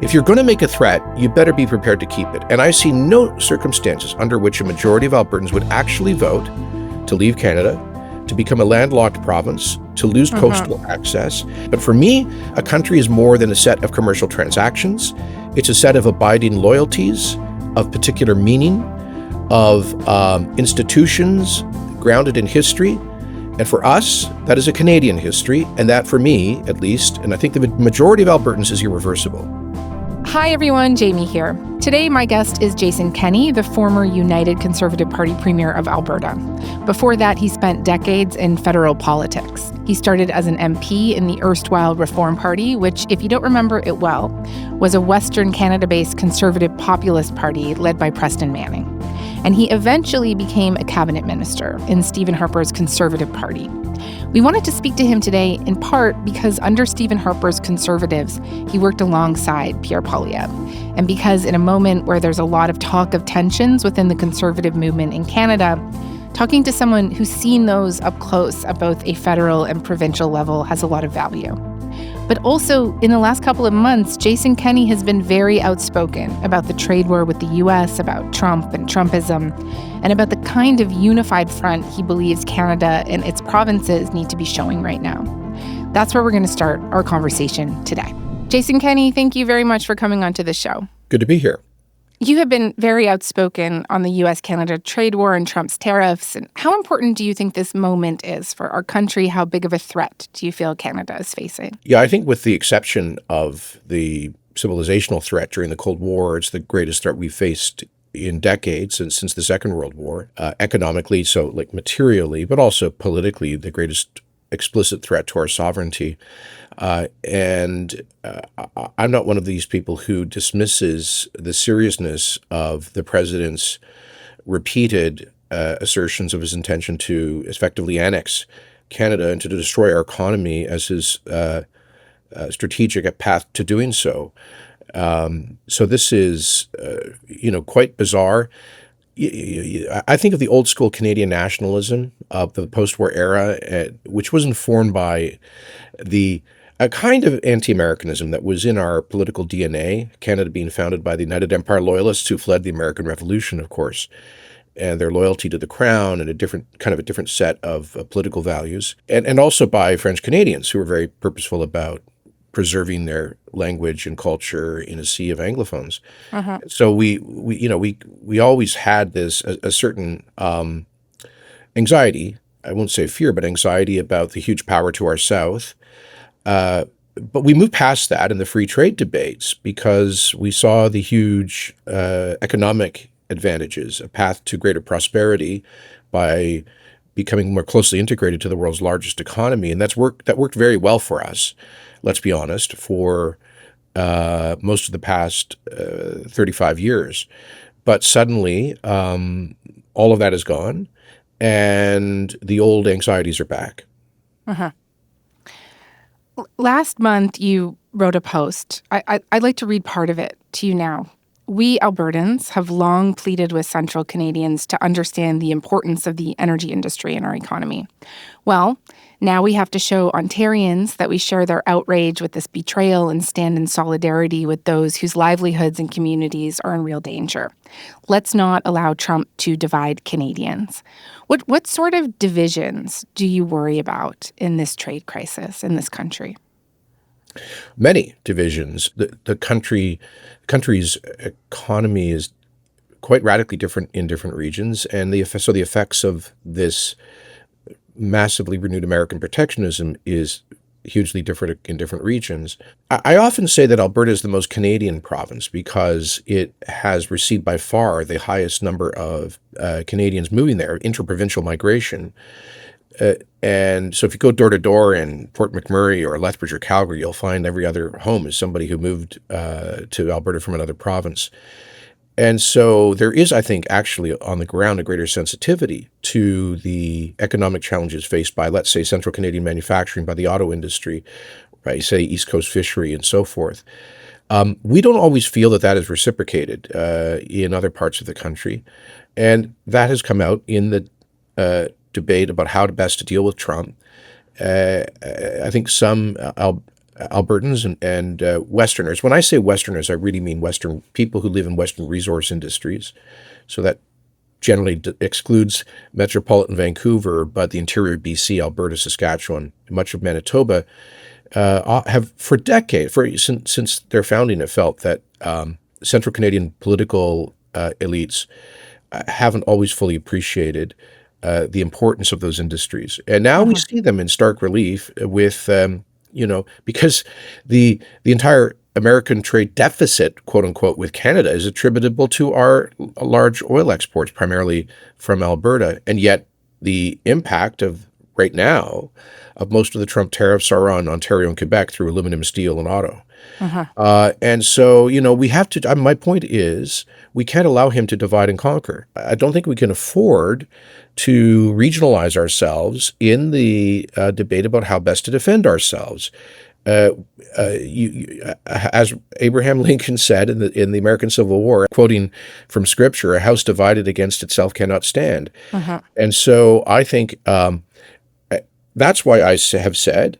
If you're going to make a threat, you better be prepared to keep it. And I see no circumstances under which a majority of Albertans would actually vote to leave Canada, to become a landlocked province, to lose coastal access. But for me, a country is more than a set of commercial transactions. It's a set of abiding loyalties, of particular meaning, of institutions grounded in history. And for us, that is a Canadian history. And that, for me, at least, and I think the majority of Albertans, is irreversible. Hi, everyone. Jamie here. Today, my guest is Jason Kenney, the former United Conservative Party Premier of Alberta. Before that, he spent decades in federal politics. He started as an MP in the erstwhile Reform Party, which, if you don't remember it well, was a Western Canada-based conservative populist party led by Preston Manning. And he eventually became a cabinet minister in Stephen Harper's Conservative Party. We wanted to speak to him today in part because under Stephen Harper's Conservatives, he worked alongside Pierre Poilievre. And because in a moment where there's a lot of talk of tensions within the conservative movement in Canada, talking to someone who's seen those up close at both a federal and provincial level has a lot of value. But also, in the last couple of months, Jason Kenney has been very outspoken about the trade war with the U.S., about Trump and Trumpism, and about the kind of unified front he believes Canada and its provinces need to be showing right now. That's where we're going to start our conversation today. Jason Kenney, thank you very much for coming onto the show. Good to be here. You have been very outspoken on the U.S.-Canada trade war and Trump's tariffs. And how important do you think this moment is for our country? How big of a threat do you feel Canada is facing? Yeah, I think with the exception of the civilizational threat during the Cold War, it's the greatest threat we've faced in decades and since the Second World War. Economically, so like materially, but also politically, the greatest explicit threat to our sovereignty. And I'm not one of these people who dismisses the seriousness of the president's repeated assertions of his intention to effectively annex Canada and to destroy our economy as his strategic path to doing so. So this is, quite bizarre. I think of the old school Canadian nationalism of the post-war era, which was informed by a kind of anti-Americanism that was in our political DNA, Canada being founded by the United Empire Loyalists who fled the American Revolution, of course, and their loyalty to the crown and a different set of political values, and also by French Canadians who were very purposeful about preserving their language and culture in a sea of Anglophones. So we always had a certain anxiety, I won't say fear, but anxiety about the huge power to our south. But we moved past that in the free trade debates because we saw the huge economic advantages, a path to greater prosperity by becoming more closely integrated to the world's largest economy. And that worked very well for us, let's be honest, for most of the past 35 years. But suddenly, all of that is gone, and the old anxieties are back. Last month, you wrote a post. I'd like to read part of it to you now. We Albertans have long pleaded with Central Canadians to understand the importance of the energy industry in our economy. Well, now we have to show Ontarians that we share their outrage with this betrayal and stand in solidarity with those whose livelihoods and communities are in real danger. Let's not allow Trump to divide Canadians. What sort of divisions do you worry about in this trade crisis in this country? Many divisions. The country's economy is quite radically different in different regions, and the effects of this massively renewed American protectionism is hugely different in different regions. I often say that Alberta is the most Canadian province because it has received by far the highest number of Canadians moving there, interprovincial migration. And so if you go door to door in Port McMurray or Lethbridge or Calgary, you'll find every other home is somebody who moved to Alberta from another province. And so there is, I think, actually on the ground a greater sensitivity to the economic challenges faced by, let's say, Central Canadian manufacturing, by the auto industry, right, say East Coast fishery and so forth. We don't always feel that is reciprocated in other parts of the country. And that has come out in the debate about how to best to deal with Trump. I think some Albertans and Westerners. When I say Westerners, I really mean Western people who live in Western resource industries. So that generally excludes metropolitan Vancouver, but the interior BC, Alberta, Saskatchewan, much of Manitoba have for decades, since their founding, have felt that Central Canadian political elites haven't always fully appreciated the importance of those industries. And now we see them in stark relief with, because the entire American trade deficit, quote unquote, with Canada is attributable to our large oil exports, primarily from Alberta. And yet the impact of right now of most of the Trump tariffs are on Ontario and Quebec through aluminum, steel, and auto. And so, we have to, my point is, we can't allow him to divide and conquer. I don't think we can afford to regionalize ourselves in the debate about how best to defend ourselves. As Abraham Lincoln said in the American Civil War, quoting from Scripture, "A house divided against itself cannot stand." And so I think that's why I have said,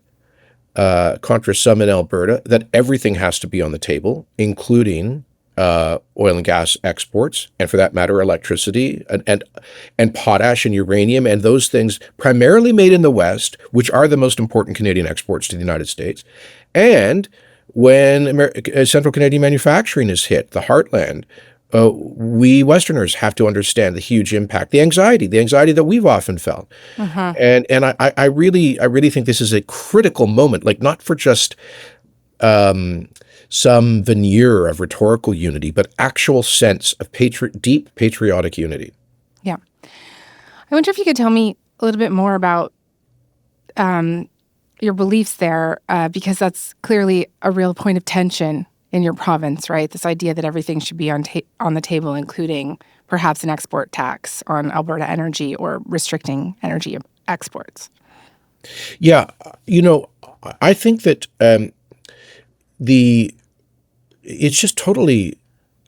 contra some in Alberta, that everything has to be on the table, including oil and gas exports, and for that matter, electricity and potash and uranium and those things primarily made in the West, which are the most important Canadian exports to the United States. And when Central Canadian manufacturing is hit, the heartland, we Westerners have to understand the huge impact, the anxiety that we've often felt. And I really think this is a critical moment, like not for just some veneer of rhetorical unity, but actual sense of deep patriotic unity. Yeah. I wonder if you could tell me a little bit more about your beliefs there, because that's clearly a real point of tension in your province, right? This idea that everything should be on the table, including perhaps an export tax on Alberta energy or restricting energy exports. Yeah, I think that it's just totally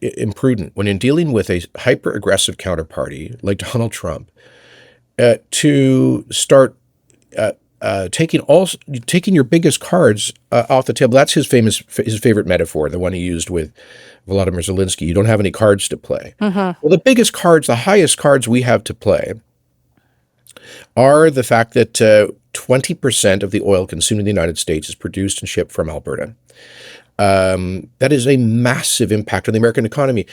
imprudent when in dealing with a hyper-aggressive counterparty like Donald Trump to start taking your biggest cards off the table. That's his favorite metaphor, the one he used with Volodymyr Zelensky. You don't have any cards to play. Well, the biggest cards, the highest cards we have to play are the fact that 20% of the oil consumed in the United States is produced and shipped from Alberta. That is a massive impact on the American economy.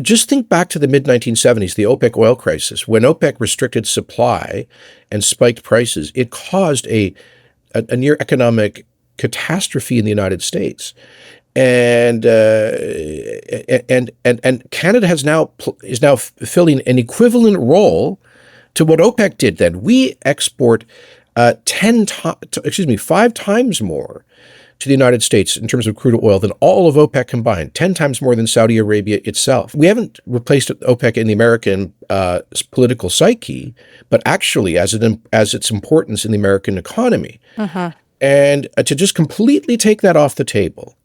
Just think back to the mid-1970s, the OPEC oil crisis. When OPEC restricted supply and spiked prices, it caused a near economic catastrophe in the United States. And Canada is now filling an equivalent role to what OPEC did then. We export 5 times more to the United States in terms of crude oil than all of OPEC combined, 10 times more than Saudi Arabia itself. We haven't replaced OPEC in the American political psyche, but actually as its importance in the American economy. And to just completely take that off the table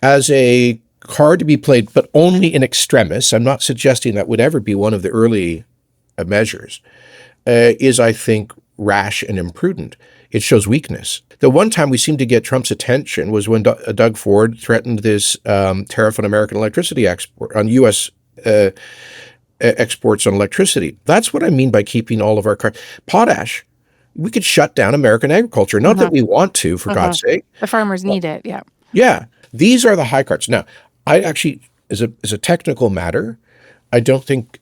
as a card to be played, but only in extremis, I'm not suggesting that would ever be one of the early measures, is, I think, rash and imprudent. It shows weakness. The one time we seemed to get Trump's attention was when Doug Ford threatened this tariff on American electricity export, on U.S. Exports on electricity. That's what I mean by keeping all of our cards. Potash, we could shut down American agriculture. Not that we want to, for God's sake. The farmers need it, yeah. Yeah, these are the high cards. Now, I actually, as a technical matter, I don't think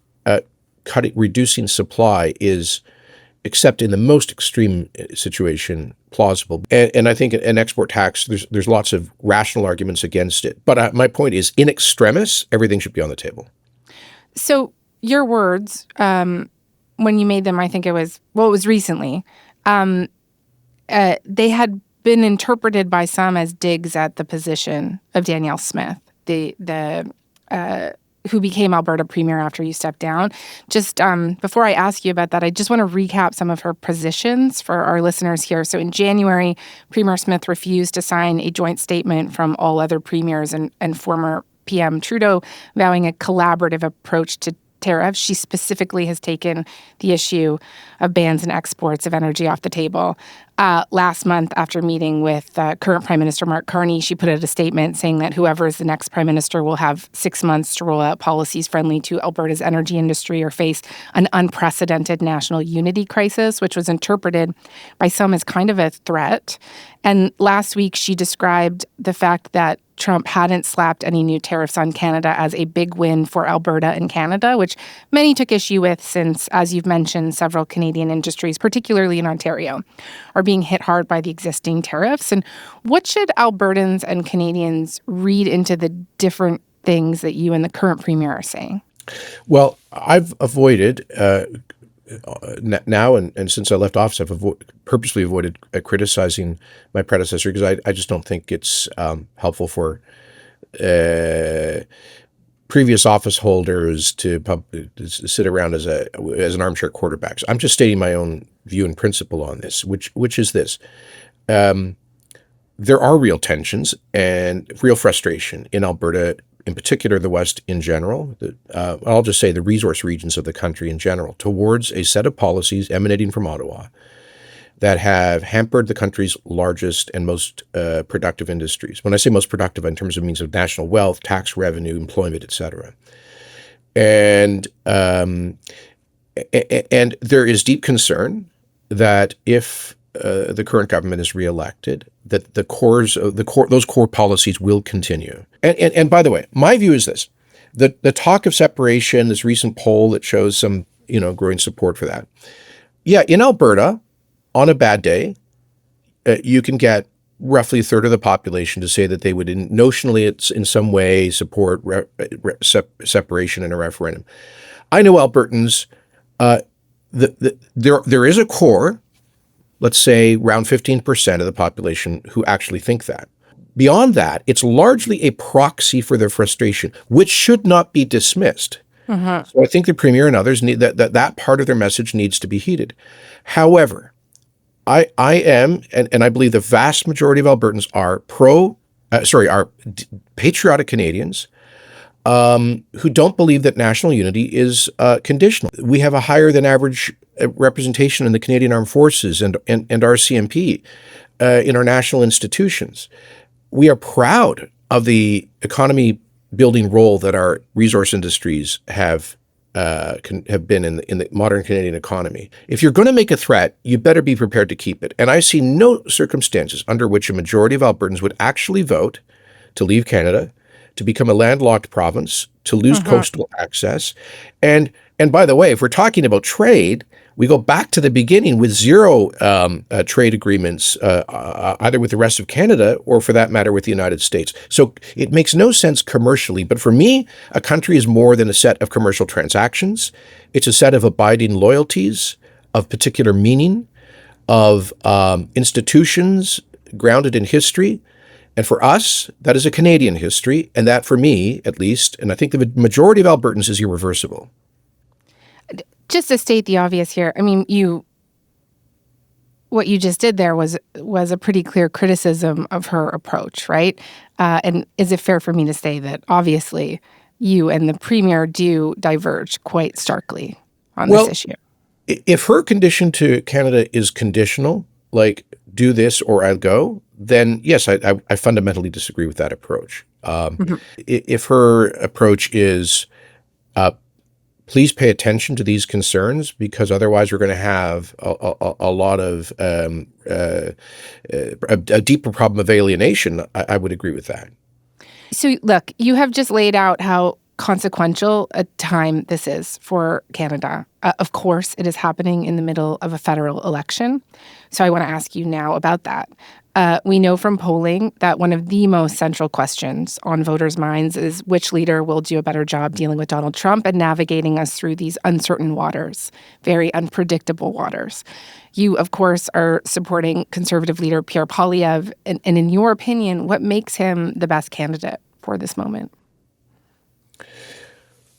reducing supply is, except in the most extreme situation, plausible. And I think an export tax, there's lots of rational arguments against it. But my point is, in extremis, everything should be on the table. So your words, when you made them, I think it was recently, they had been interpreted by some as digs at the position of Danielle Smith, who became Alberta Premier after you stepped down. Just before I ask you about that, I just want to recap some of her positions for our listeners here. So in January, Premier Smith refused to sign a joint statement from all other premiers and former PM Trudeau, vowing a collaborative approach to tariffs. She specifically has taken the issue of bans and exports of energy off the table. Last month, after meeting with current Prime Minister Mark Carney, she put out a statement saying that whoever is the next Prime Minister will have 6 months to roll out policies friendly to Alberta's energy industry or face an unprecedented national unity crisis, which was interpreted by some as kind of a threat. And last week, she described the fact that Trump hadn't slapped any new tariffs on Canada as a big win for Alberta and Canada, which many took issue with since, as you've mentioned, several Canadian industries, particularly in Ontario, are being hit hard by the existing tariffs. And what should Albertans and Canadians read into the different things that you and the current premier are saying? Well, I've avoided now and since I left office, I've purposely avoided criticizing my predecessor because I just don't think it's helpful for previous office holders to sit around as an armchair quarterback. So I'm just stating my own view and principle on this, which is this. There are real tensions and real frustration in Alberta, in particular the West in general, I'll just say the resource regions of the country in general, towards a set of policies emanating from Ottawa that have hampered the country's largest and most productive industries. When I say most productive, in terms of means of national wealth, tax revenue, employment, et cetera. And there is deep concern that if the current government is reelected, that those core policies will continue. And by the way, my view is this: the talk of separation, this recent poll that shows some growing support for that. Yeah, in Alberta, on a bad day, you can get roughly a third of the population to say that they would notionally in some way support separation in a referendum. I know Albertans. There is a core. Let's say around 15% of the population who actually think that. Beyond that, it's largely a proxy for their frustration, which should not be dismissed. Uh-huh. So I think the Premier and others need that part of their message needs to be heeded. However, I am, and I believe the vast majority of Albertans are are patriotic Canadians who don't believe that national unity is conditional. We have a higher than average representation in the Canadian Armed Forces and RCMP in our national institutions. We are proud of the economy building role that our resource industries have been in the modern Canadian economy. If you're going to make a threat, you better be prepared to keep it. And I see no circumstances under which a majority of Albertans would actually vote to leave Canada, to become a landlocked province, to lose coastal access. And by the way, if we're talking about trade, we go back to the beginning with zero trade agreements, either with the rest of Canada or, for that matter, with the United States. So it makes no sense commercially. But for me, a country is more than a set of commercial transactions. It's a set of abiding loyalties, of particular meaning, of institutions grounded in history. And for us, that is a Canadian history. And that, for me, at least, and I think the majority of Albertans, is irreversible. Just to state the obvious here, I mean, what you just did there was a pretty clear criticism of her approach, right? And is it fair for me to say that obviously you and the Premier do diverge quite starkly on this issue? If her condition to Canada is conditional, like do this or I'll go, then yes, I fundamentally disagree with that approach. If her approach is please pay attention to these concerns, because otherwise we're going to have a lot of a deeper problem of alienation, I would agree with that. So look, you have just laid out how consequential a time this is for Canada. Of course, it is happening in the middle of a federal election. So I want to ask you now about that. We know from polling that one of the most central questions on voters' minds is which leader will do a better job dealing with Donald Trump and navigating us through these uncertain waters, very unpredictable waters. You, of course, are supporting Conservative leader Pierre Poilievre. And in your opinion, what makes him the best candidate for this moment?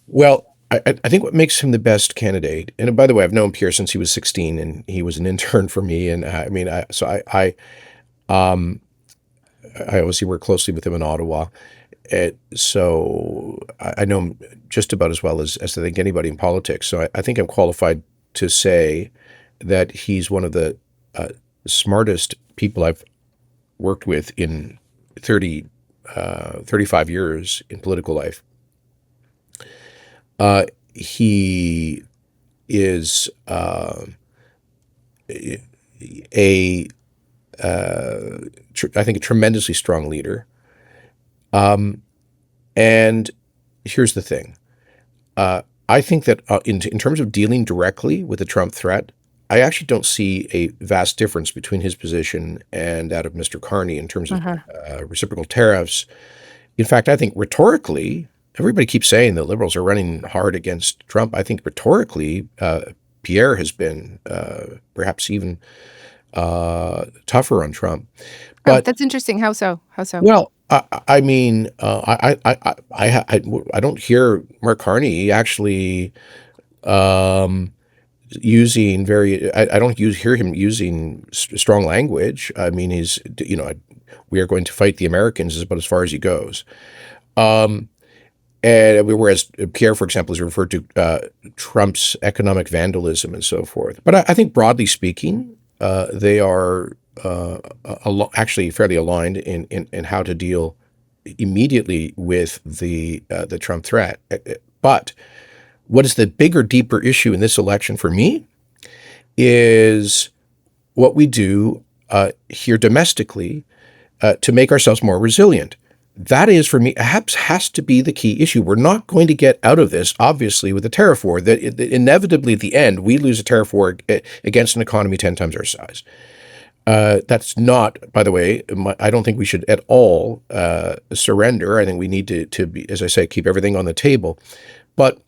Well, I think what makes him the best candidate, and by the way, I've known Pierre since he was 16, and he was an intern for me, and I obviously work closely with him in Ottawa, so I know him just about as well as I think anybody in politics. So I think I'm qualified to say that he's one of the smartest people I've worked with in 35 years in political life. He is I think a tremendously strong leader. And here's the thing. I think that in terms of dealing directly with the Trump threat, I actually don't see a vast difference between his position and that of Mr. Carney in terms of reciprocal tariffs. In fact, I think rhetorically, everybody keeps saying the Liberals are running hard against Trump. I think rhetorically, Pierre has been perhaps even tougher on Trump. But that's interesting. How so? Well, I mean, I don't hear Mark Carney actually using I don't hear him using strong language. I mean, he's, we are going to fight the Americans is about as far as he goes. And whereas Pierre, for example, has referred to Trump's economic vandalism and so forth. But I think broadly speaking, they are actually fairly aligned in how to deal immediately with the Trump threat. But what is the bigger, deeper issue in this election for me is what we do here domestically to make ourselves more resilient. That is, for me, perhaps has to be the key issue. We're not going to get out of this, obviously, with a tariff war. That inevitably, at the end, we lose a tariff war against an economy 10 times our size. That's not, by the way, I don't think we should at all surrender. I think we need to be, as I say, keep everything on the table. But,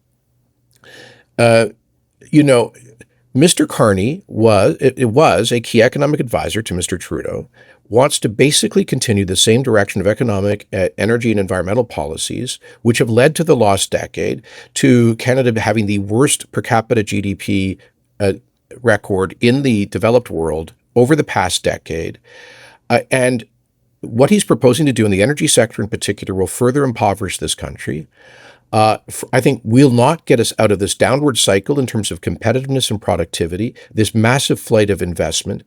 Mr. Carney was a key economic advisor to Mr. Trudeau, wants to basically continue the same direction of economic, energy, and environmental policies, which have led to the lost decade, to Canada having the worst per capita GDP record in the developed world over the past decade. And what he's proposing to do in the energy sector in particular will further impoverish this country. I think will not get us out of this downward cycle in terms of competitiveness and productivity, this massive flight of investment.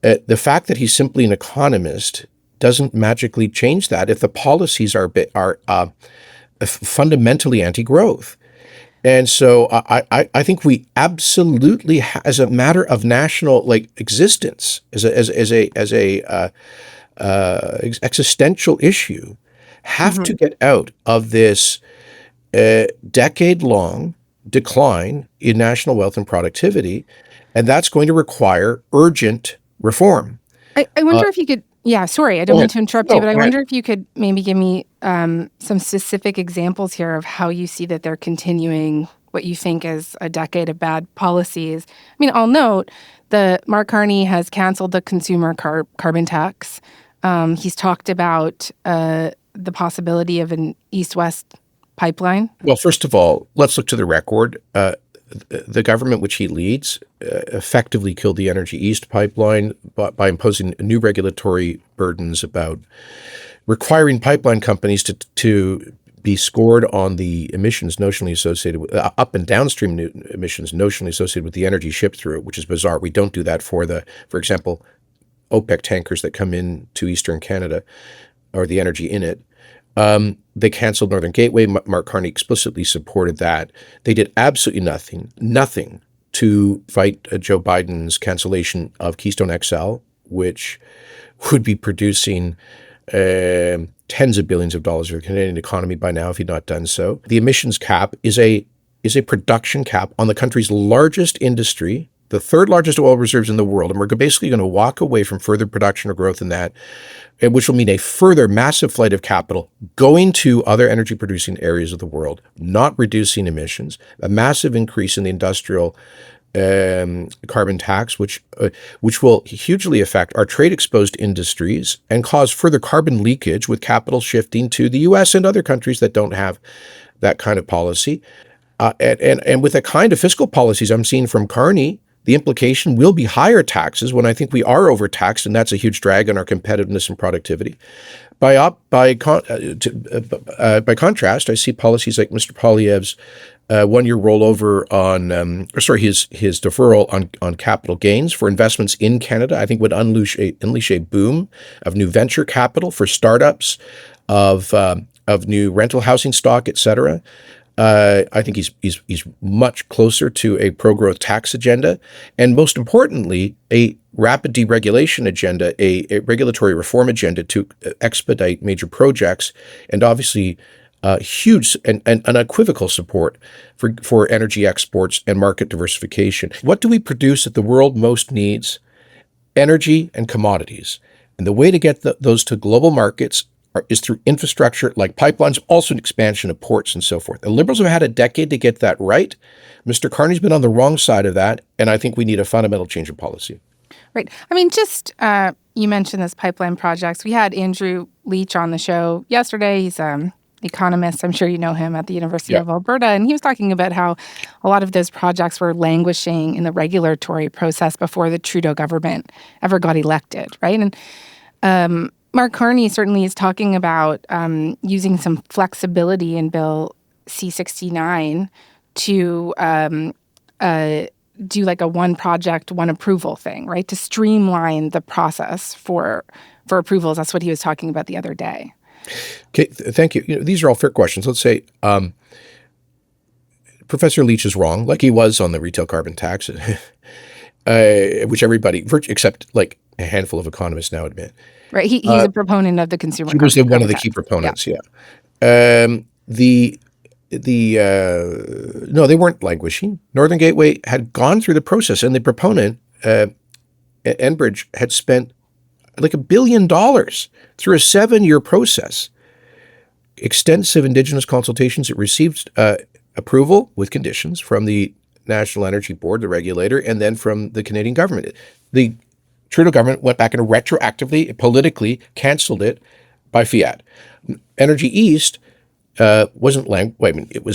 The fact that he's simply an economist doesn't magically change that if the policies are fundamentally anti-growth. And so I think we absolutely, as a matter of national existence, as a existential issue, have to get out of this decade-long decline in national wealth and productivity, and that's going to require urgent reform. I wonder if you could, sorry, I don't mean to interrupt you, but I wonder if you could maybe give me some specific examples here of how you see that they're continuing what you think is a decade of bad policies. I mean, I'll note that Mark Carney has canceled the consumer carbon tax. He's talked about the possibility of an east-west pipeline. Well, first of all, let's look to the record. The government which he leads effectively killed the Energy East pipeline by imposing new regulatory burdens about requiring pipeline companies to be scored on the emissions notionally associated with up and downstream emissions notionally associated with the energy shipped through it, which is bizarre. We don't do that for example, OPEC tankers that come in to Eastern Canada or the energy in it. They canceled Northern Gateway. Mark Carney explicitly supported that. They did absolutely nothing to fight Joe Biden's cancellation of Keystone XL, which would be producing tens of billions of dollars for the Canadian economy by now if he'd not done so. The emissions cap is a production cap on the country's largest industry, the third largest oil reserves in the world, and we're basically going to walk away from further production or growth in that, which will mean a further massive flight of capital going to other energy-producing areas of the world, not reducing emissions, a massive increase in the industrial carbon tax, which will hugely affect our trade-exposed industries and cause further carbon leakage with capital shifting to the U.S. and other countries that don't have that kind of policy. And with the kind of fiscal policies I'm seeing from Carney, the implication will be higher taxes when I think we are overtaxed, and that's a huge drag on our competitiveness and productivity. By contrast, I see policies like Mr. Poilievre's 1-year rollover on, his deferral on capital gains for investments in Canada, I think would unleash a boom of new venture capital for startups, of new rental housing stock, et cetera. I think he's much closer to a pro-growth tax agenda, and most importantly, a rapid deregulation agenda, a regulatory reform agenda to expedite major projects, and obviously huge and unequivocal support for energy exports and market diversification. What do we produce that the world most needs? Energy and commodities. And the way to get those to global markets is through infrastructure like pipelines, also an expansion of ports and so forth. The Liberals have had a decade to get that right. Mr. Carney's been on the wrong side of that, and I think we need a fundamental change of policy. Right. I mean, just you mentioned this pipeline projects. We had Andrew Leach on the show yesterday. He's economist. I'm sure you know him at the University of Alberta. And he was talking about how a lot of those projects were languishing in the regulatory process before the Trudeau government ever got elected, right? And Mark Carney certainly is talking about using some flexibility in Bill C-69 to do like a one project, one approval thing, right? To streamline the process for approvals. That's what he was talking about the other day. Okay, thank you. These are all fair questions. Let's say Professor Leach is wrong, like he was on the retail carbon tax, which everybody, except like a handful of economists now admit. Right, he's a proponent of the consumer. He was one of the key proponents. Yeah. No, they weren't languishing. Northern Gateway had gone through the process, and the proponent, Enbridge, had spent like $1 billion through a 7-year process. Extensive Indigenous consultations. It received approval with conditions from the National Energy Board, the regulator, and then from the Canadian government. The Trudeau government went back and retroactively, politically canceled it by fiat. Energy East it was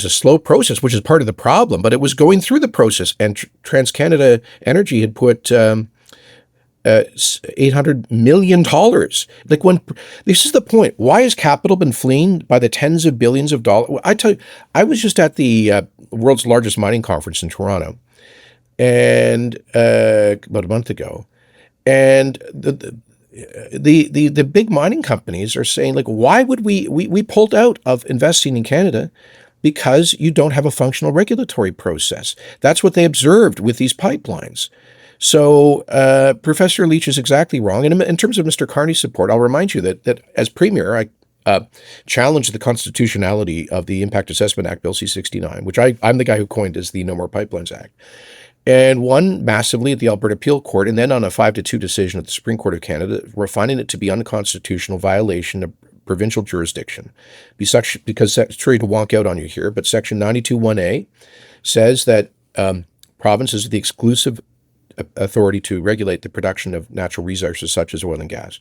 a slow process, which is part of the problem, but it was going through the process, and TransCanada Energy had put $800 million. This is the point. Why has capital been fleeing by the tens of billions of dollars? I tell you, I was just at the world's largest mining conference in Toronto, and about a month ago, and the big mining companies are saying, like, why would we pulled out of investing in Canada? Because you don't have a functional regulatory process. That's what they observed with these pipelines. So Professor Leach is exactly wrong. And in terms of Mr. Carney's support, I'll remind you that as Premier, I challenged the constitutionality of the Impact Assessment Act, Bill C-69, which I'm the guy who coined as the No More Pipelines Act, and won massively at the Alberta Appeal Court, and then on a 5-2 decision at the Supreme Court of Canada, we're finding it to be unconstitutional violation of provincial jurisdiction. Because sorry to wonk out on you here, but Section 92(1)A says that provinces are the exclusive authority to regulate the production of natural resources such as oil and gas.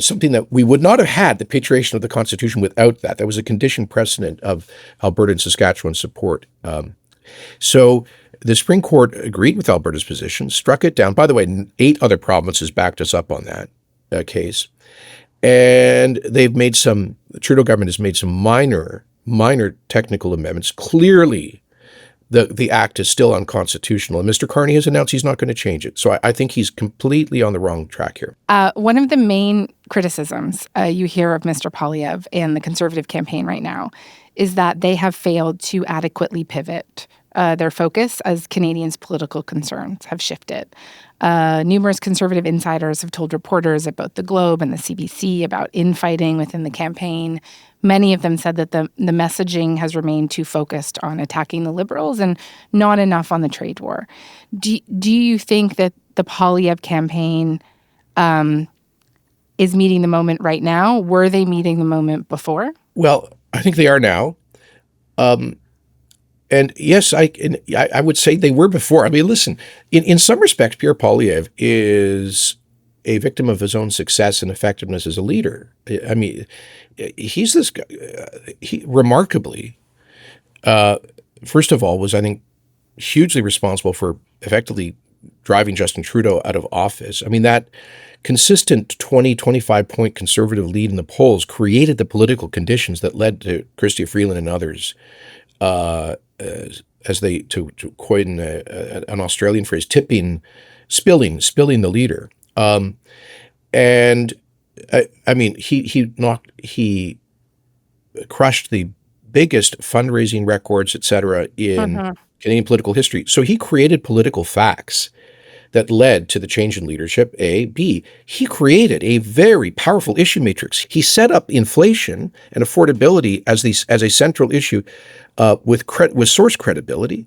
Something that we would not have had the patriation of the Constitution without that. That was a conditioned precedent of Alberta and Saskatchewan's support. So the Supreme Court agreed with Alberta's position, struck it down. By the way, 8 other provinces backed us up on that case. And the Trudeau government has made some minor technical amendments. Clearly, the act is still unconstitutional, and Mr. Carney has announced he's not going to change it. So I think he's completely on the wrong track here. One of the main criticisms you hear of Mr. Poilievre and the Conservative campaign right now is that they have failed to adequately pivot their focus as Canadians' political concerns have shifted. Numerous Conservative insiders have told reporters at both the Globe and the CBC about infighting within the campaign. Many of them said that the messaging has remained too focused on attacking the Liberals and not enough on the trade war. Do you think that the Poilievre campaign is meeting the moment right now? Were they meeting the moment before? Well, I think they are now. And yes, I would say they were before. I mean, listen, in some respects, Pierre Poilievre is a victim of his own success and effectiveness as a leader. I mean, he's this guy, he remarkably, first of all, was, I think, hugely responsible for effectively driving Justin Trudeau out of office. I mean, that consistent 20, 25-point Conservative lead in the polls created the political conditions that led to Chrystia Freeland and others to coin an Australian phrase, spilling the leader. And I mean, he crushed the biggest fundraising records, et cetera, in Canadian political history. So he created political facts that led to the change in leadership, A. B, he created a very powerful issue matrix. He set up inflation and affordability as a central issue with source credibility.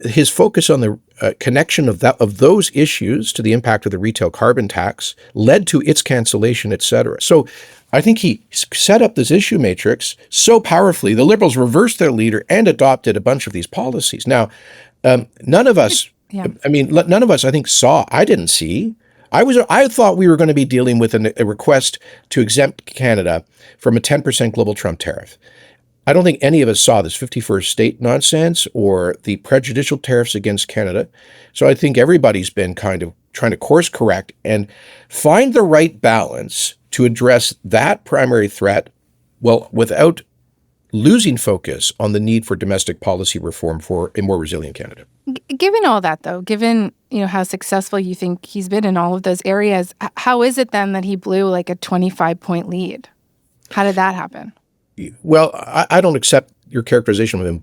His focus on the connection of those issues to the impact of the retail carbon tax led to its cancellation, et cetera. So I think he set up this issue matrix so powerfully, the Liberals reversed their leader and adopted a bunch of these policies. Now, none of us, none of us, I think, I didn't see. I thought we were going to be dealing with a request to exempt Canada from a 10% global Trump tariff. I don't think any of us saw this 51st state nonsense or the prejudicial tariffs against Canada. So I think everybody's been kind of trying to course correct and find the right balance to address that primary threat, well, without losing focus on the need for domestic policy reform for a more resilient Canada. Given all that, though, given how successful you think he's been in all of those areas, how is it then that he blew like a 25-point lead? How did that happen? Well, I don't accept your characterization of him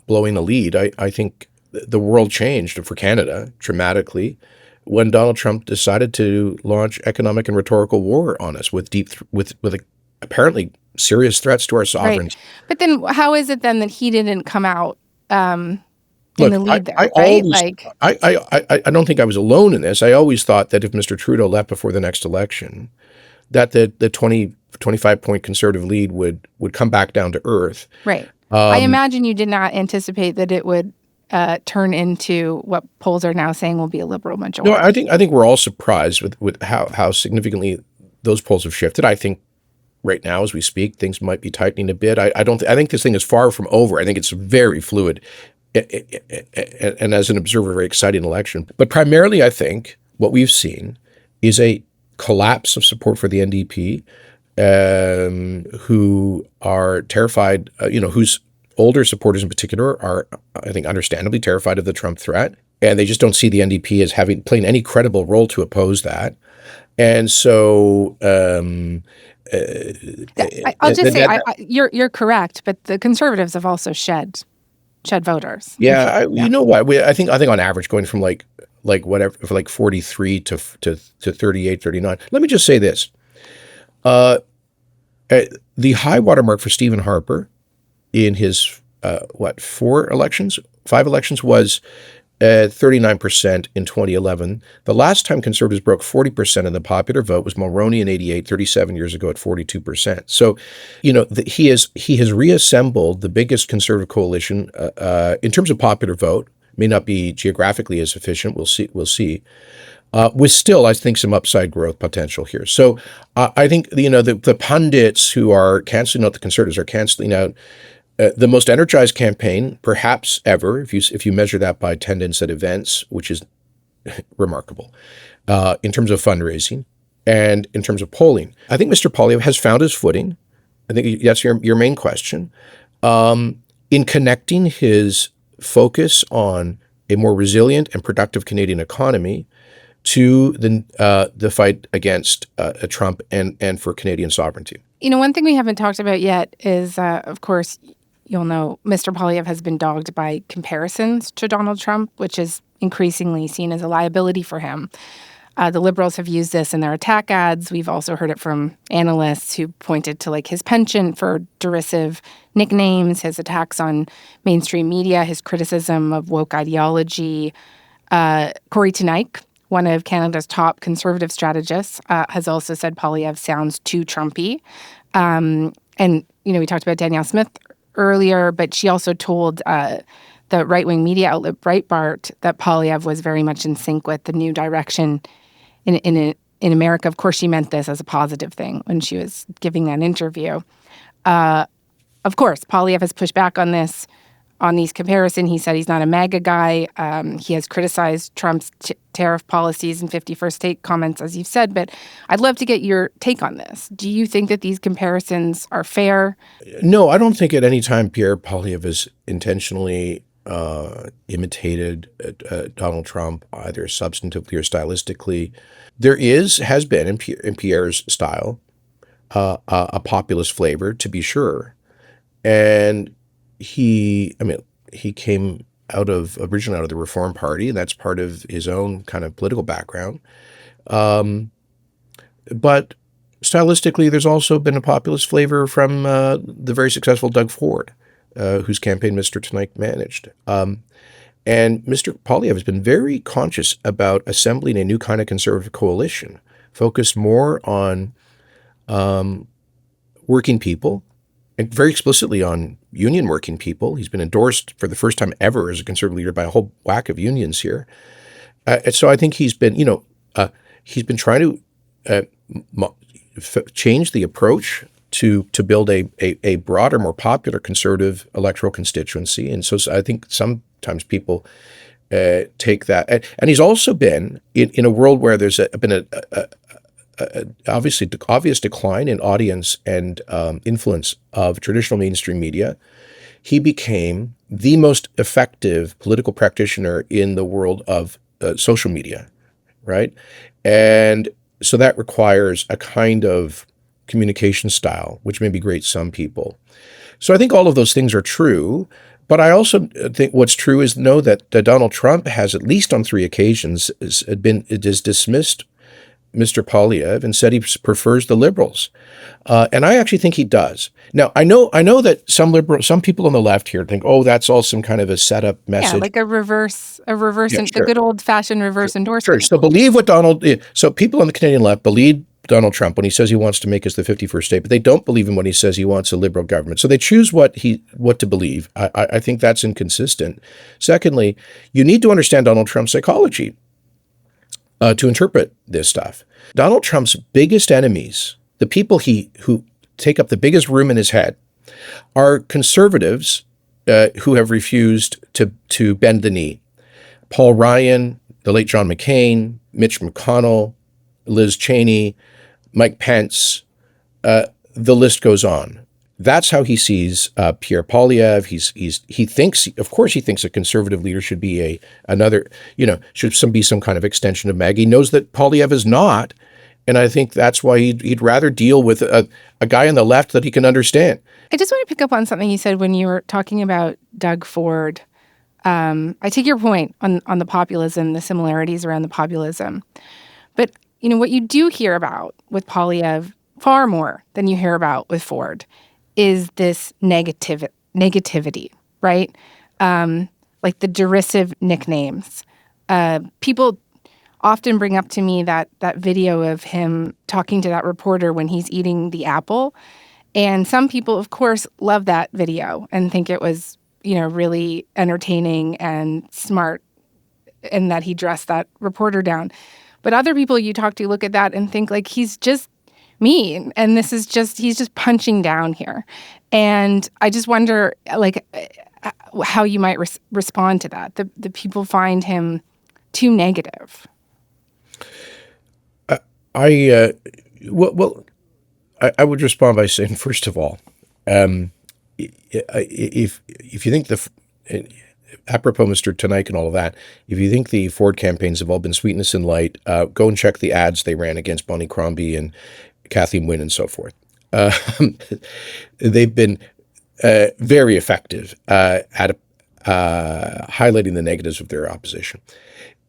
blowing a lead. I think the world changed for Canada dramatically when Donald Trump decided to launch economic and rhetorical war on us with apparently serious threats to our sovereignty. Right. But then how is it then that he didn't come out in the lead there, right? I don't think I was alone in this. I always thought that if Mr. Trudeau left before the next election, that the 25-point conservative lead would come back down to earth. Right. I imagine you did not anticipate that it would turn into what polls are now saying will be a Liberal majority. No, I think we're all surprised with how significantly those polls have shifted. I think right now, as we speak, things might be tightening a bit. I think this thing is far from over. I think it's very fluid, and as an observer, very exciting election. But primarily, I think what we've seen is a collapse of support for the NDP, who are terrified, whose older supporters in particular are, I think, understandably terrified of the Trump threat. And they just don't see the NDP as playing any credible role to oppose that. And so I'll just say you're correct, but the Conservatives have also shed voters. Yeah, you know what? I think on average, going from like whatever, for like 43 to 38, 39. Let me just say this: the high watermark for Stephen Harper in his 5 elections was 39% in 2011. The last time Conservatives broke 40% of the popular vote was Mulroney in 88, 37 years ago at 42%. So, he has reassembled the biggest Conservative coalition in terms of popular vote. May not be geographically as efficient. We'll see. With still, I think, some upside growth potential here. So I think the pundits who are canceling out the Conservatives are canceling out the most energized campaign, perhaps ever, if you measure that by attendance at events, which is remarkable, in terms of fundraising and in terms of polling. I think Mr. Poilievre has found his footing. I think that's your main question. In connecting his focus on a more resilient and productive Canadian economy to the fight against Trump and for Canadian sovereignty. One thing we haven't talked about yet is, of course, you'll know Mr. Poilievre has been dogged by comparisons to Donald Trump, which is increasingly seen as a liability for him. The Liberals have used this in their attack ads. We've also heard it from analysts who pointed to his penchant for derisive nicknames, his attacks on mainstream media, his criticism of woke ideology. Corey Teneycke, one of Canada's top Conservative strategists, has also said Poilievre sounds too Trumpy. And, we talked about Danielle Smith earlier, but she also told the right-wing media outlet Breitbart that Poilievre was very much in sync with the new direction in America. Of course, she meant this as a positive thing when she was giving that interview. Of course, Poilievre has pushed back on this on these comparisons. He said he's not a MAGA guy. He has criticized Trump's tariff policies and 51st State comments, as you've said. But I'd love to get your take on this. Do you think that these comparisons are fair? No, I don't think at any time Pierre Poilievre has intentionally imitated Donald Trump, either substantively or stylistically. There has been in Pierre's style a populist flavor, to be sure, and he came originally out of the Reform Party, and that's part of his own kind of political background. But stylistically, there's also been a populist flavor from the very successful Doug Ford, whose campaign Mr. Tonight managed. And Mr. Poilievre has been very conscious about assembling a new kind of conservative coalition, focused more on working people, and very explicitly on union working people. He's been endorsed for the first time ever as a conservative leader by a whole whack of unions here. And so I think he's been trying to change the approach to build a broader, more popular conservative electoral constituency. And so I think sometimes people take that. And he's also been in a world where there's been obvious decline in audience and influence of traditional mainstream media. He became the most effective political practitioner in the world of social media, right? And so that requires a kind of communication style, which may be great to some people. So I think all of those things are true. But I also think what's true is that Donald Trump has, at least on 3 occasions, has dismissed Mr. Poilievre and said he prefers the Liberals, and I actually think he does. Now, I know that some people on the left here think, oh, that's all some kind of a setup message. Yeah, like a reverse, Yeah, the sure. good old-fashioned reverse Sure. endorsement. So people on the Canadian left believe Donald Trump when he says he wants to make us the 51st state, but they don't believe him when he says he wants a liberal government. So they choose what to believe. I think that's inconsistent. Secondly, you need to understand Donald Trump's psychology to interpret this stuff. Donald Trump's biggest enemies, the people who take up the biggest room in his head, are conservatives who have refused to bend the knee. Paul Ryan, the late John McCain, Mitch McConnell, Liz Cheney, Mike Pence, the list goes on. That's how he sees Pierre Poilievre. He thinks a conservative leader should be should be some kind of extension of MAGA. He knows that Poilievre is not, and I think that's why he'd rather deal with a guy on the left that he can understand. I just want to pick up on something you said when you were talking about Doug Ford. I take your point on the populism, the similarities around the populism, but what you do hear about with Poilievre far more than you hear about with Ford is this negativity, right? Like the derisive nicknames. People often bring up to me that video of him talking to that reporter when he's eating the apple. And some people, of course, love that video and think it was, really entertaining and smart and that he dressed that reporter down. But other people you talk to look at that and think like he's just mean, and he's just punching down here. And I just wonder, like, how you might respond to that. The people find him too negative. I would respond by saying, first of all, if you think apropos Mr. Tonight and all of that, if you think the Ford campaigns have all been sweetness and light, go and check the ads they ran against Bonnie Crombie and Kathy Wynne and so forth. They've been very effective at highlighting the negatives of their opposition.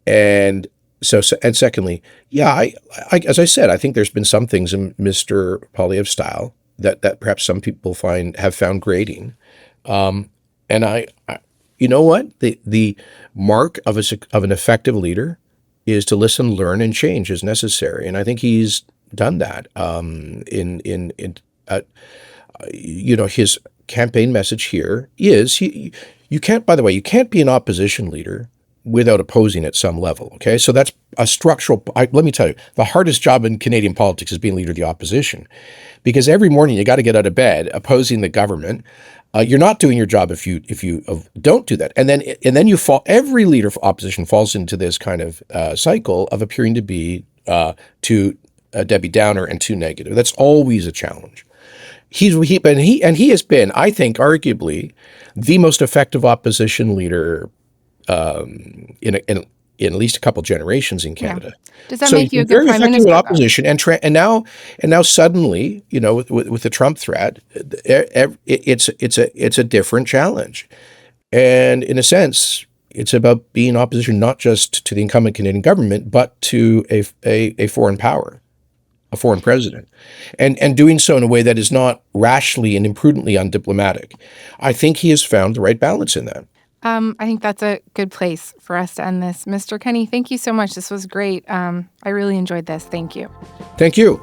And secondly, as I said, I think there's been some things in Mr. Poilievre's style that perhaps some people have found grating. And you know what? The mark of an effective leader is to listen, learn, and change as necessary. And I think he's done that. His campaign message here is you can't. By the way, you can't be an opposition leader without opposing at some level. Okay, so that's a structural. Let me tell you, the hardest job in Canadian politics is being leader of the opposition, because every morning you got to get out of bed opposing the government. You're not doing your job if you don't do that, and then you fall. Every leader of opposition falls into this kind of cycle of appearing to be too Debbie Downer and too negative. That's always a challenge. He has been, I think, arguably the most effective opposition leader in at least a couple generations in Canada. Yeah. Does that make you a good prime minister? Very effective opposition, and now suddenly, with the Trump threat, it's a different challenge, and in a sense, it's about being opposition not just to the incumbent Canadian government, but to a foreign power, a foreign president, and doing so in a way that is not rashly and imprudently undiplomatic. I think he has found the right balance in that. I think that's a good place for us to end this. Mr. Kenney, thank you so much. This was great. I really enjoyed this. Thank you. Thank you.